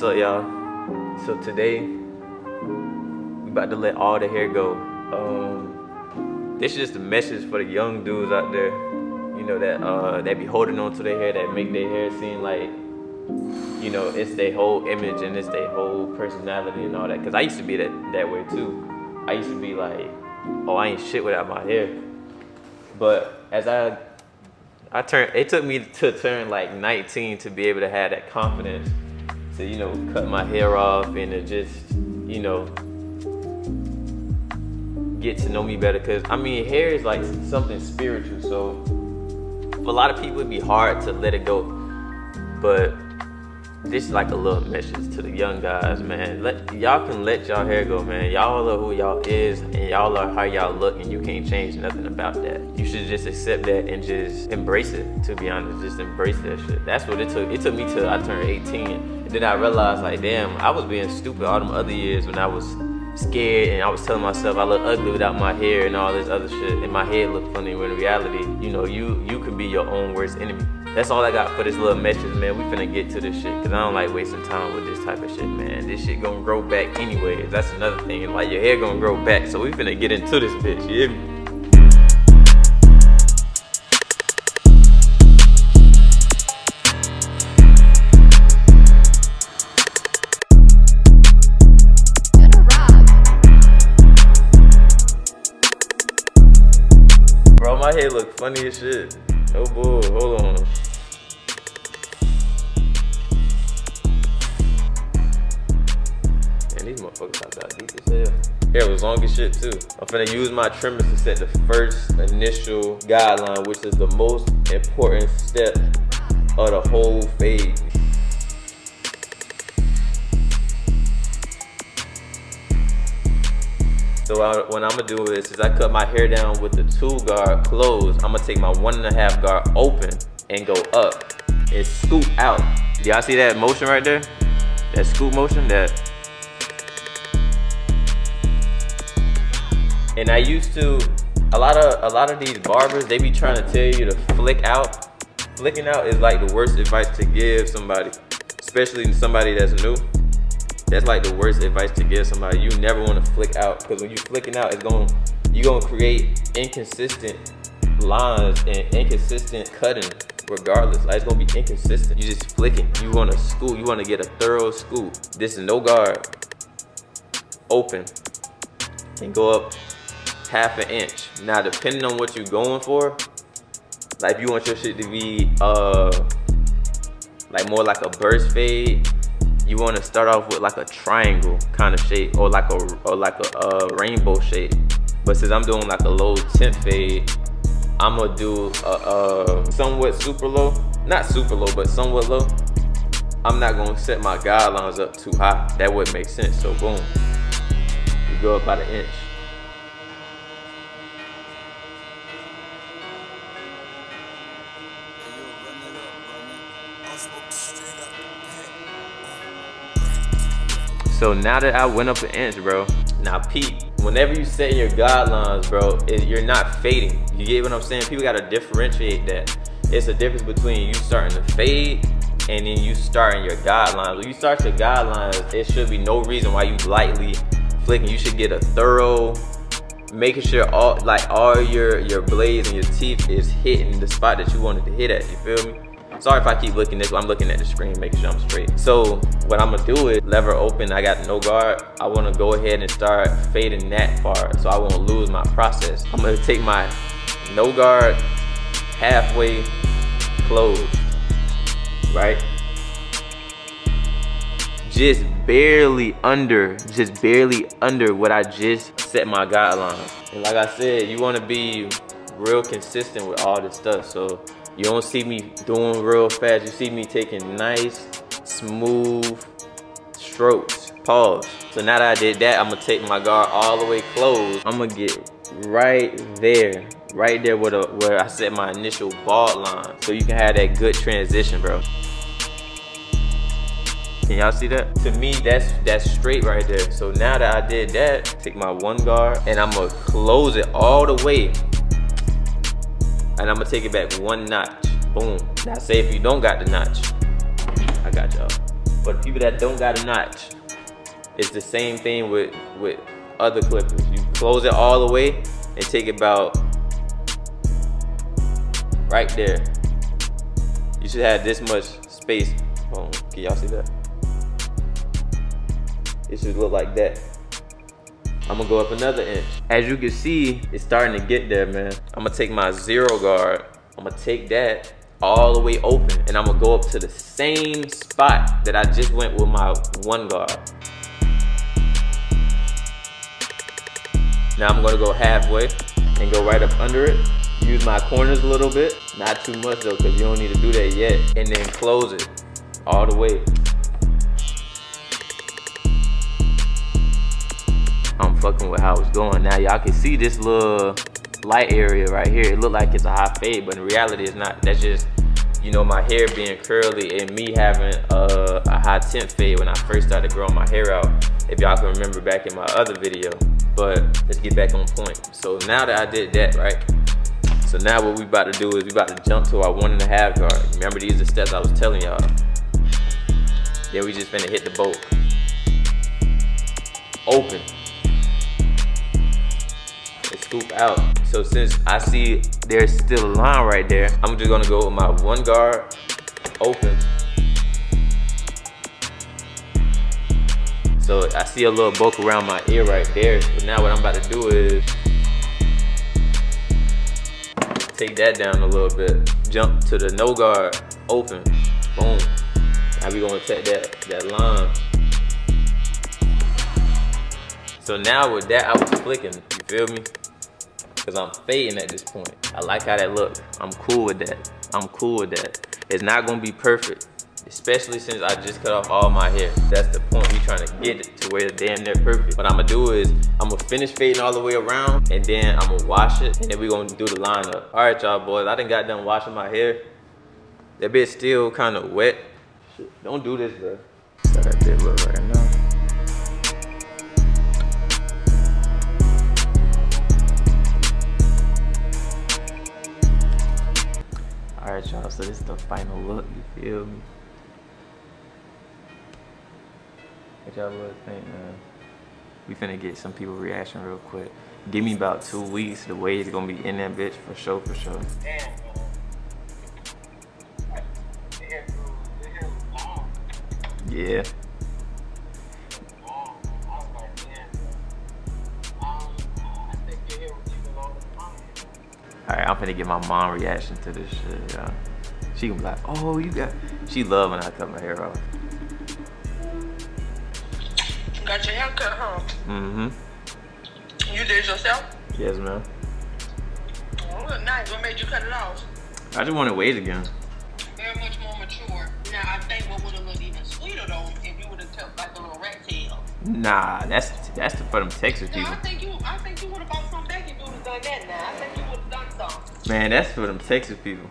What's up, y'all? So today we about to let all the hair go. This is just a message for the young dudes out there, you know, that be holding on to their hair, that make their hair seem like, you know, it's their whole image and it's their whole personality and all that. Cause I used to be that way too. I used to be like, oh, I ain't shit without my hair. But as I turned, it took me to turn like 19 to be able to have that confidence to, you know, cut my hair off and to just, you know, get to know me better. Cause I mean, hair is like something spiritual. So for a lot of people, it'd be hard to let it go. But this is like a little message to the young guys, man. Y'all can let y'all hair go, man. Y'all are who y'all is, and y'all are how y'all look, and you can't change nothing about that. You should just accept that and just embrace it, to be honest. Just embrace that shit. That's what it took. It took me till I turned 18. And then I realized, like, damn, I was being stupid all them other years when I was scared and I was telling myself I look ugly without my hair and all this other shit, and my head looked funny, when in reality, you know, you can be your own worst enemy. That's all I got for this little message, man. We finna get to this shit, cause I don't like wasting time with this type of shit, man. This shit gonna grow back anyways. That's another thing. Like, your hair gonna grow back, so we finna get into this bitch, you hear me? Bro, my hair look funny as shit. Oh boy, hold on. Man, these motherfuckers out deep as hell. Hair was long as shit too. I'm finna use my trimmers to set the first initial guideline, which is the most important step of the whole fade. So what I'm gonna do is I cut my hair down with the 2 guard closed. I'm gonna take my 1.5 guard open and go up and scoop out. Y'all see that motion right there? That scoop motion, that. And I used to, a lot of these barbers, they be trying to tell you to flick out. Flicking out is like the worst advice to give somebody, especially somebody that's new. That's like the worst advice to give somebody. You never want to flick out, because when you flicking out, you're gonna create inconsistent lines and inconsistent cutting regardless. Like, it's gonna be inconsistent. You just flicking. You want to scoop. You want to get a thorough scoop. This is no guard, open, and go up 1/2 inch. Now, depending on what you're going for, like if you want your shit to be like more like a burst fade, you want to start off with like a triangle kind of shape, or like a rainbow shape. But since I'm doing like a low temp fade, I'm gonna do a somewhat super low, not super low, but somewhat low. I'm not gonna set my guidelines up too high. That wouldn't make sense. So boom, we go up about 1 inch. So now that I went up 1 inch, bro, now peep, whenever you set your guidelines, bro, you're not fading. You get what I'm saying? People gotta differentiate that. It's a difference between you starting to fade and then you starting your guidelines. When you start your guidelines, it should be no reason why you lightly flicking. You should get a thorough, making sure all your blades and your teeth is hitting the spot that you wanted to hit at, you feel me? Sorry if I keep looking this way, I'm looking at the screen, making sure I'm straight. So what I'm gonna do is, lever open, I got no guard. I wanna go ahead and start fading that part so I won't lose my process. I'm gonna take my no guard halfway closed, right? Just barely under what I just set my guidelines. And like I said, you wanna be real consistent with all this stuff. So you don't see me doing real fast. You see me taking nice, smooth strokes. Pause. So now that I did that, I'm gonna take my guard all the way closed. I'm gonna get right there where I set my initial bald line, so you can have that good transition, bro. Can y'all see that? To me, that's straight right there. So now that I did that, take my 1 guard and I'm gonna close it all the way. And I'm gonna take it back 1 notch. Boom. Now say if you don't got the notch, I got y'all. For the people that don't got a notch, it's the same thing with other clippers. You close it all the way and take it about right there. You should have this much space. Oh, can y'all see that? It should look like that. I'm gonna go up another inch. As you can see, it's starting to get there, man. I'm gonna take my 0 guard. I'm gonna take that all the way open, and I'm gonna go up to the same spot that I just went with my 1 guard. Now I'm gonna go halfway and go right up under it. Use my corners a little bit. Not too much though, because you don't need to do that yet. And then close it all the way. I'm fucking with how it's going. Now y'all can see this little light area right here. It look like it's a high fade, but in reality it's not. That's just, you know, my hair being curly and me having a high temp fade when I first started growing my hair out. If y'all can remember back in my other video. But let's get back on point. So now that I did that, right? So now what we about to do is we about to jump to our 1.5 guard. Remember, these are steps I was telling y'all. Then we just finna hit the bolt. Open. And scoop out. So since I see there's still a line right there, I'm just gonna go with my 1 guard, open. So I see a little bulk around my ear right there. So now what I'm about to do is take that down a little bit. Jump to the no guard, open, boom. Now we gonna take that line. So now with that, I was flicking, you feel me? Cause I'm fading at this point. I like how that look. I'm cool with that. I'm cool with that. It's not gonna be perfect, especially since I just cut off all my hair. That's the point. We trying to get it to where it's damn near perfect. What I'm gonna do is I'm gonna finish fading all the way around, and then I'm gonna wash it, and then we gonna do the line up. All right, y'all boys. I done got done washing my hair. That bit's still kind of wet. Shit, don't do this, bro. How that bit look right now. All right, y'all. So this is the final look. You feel me? What y'all would think, man? We finna get some people reaction real quick. Give me about 2 weeks. The wave's gonna be in that bitch for sure, for sure. Yeah. Alright, I'm finna get my mom reaction to this shit, y'all. She gonna be like, oh, you got... She love when I cut my hair off. Got your hair cut, huh? Mm-hmm. You did it yourself? Yes, ma'am. Oh, look nice. What made you cut it off? I just want to wait again. Very much more mature. Now, I think what would have looked even sweeter, though, if you would have kept like a little rat tail. Nah, that's for them Texas people. No, I think you would have bought some back if you would have done that now. I think you would have done something. Man, that's for them Texas people.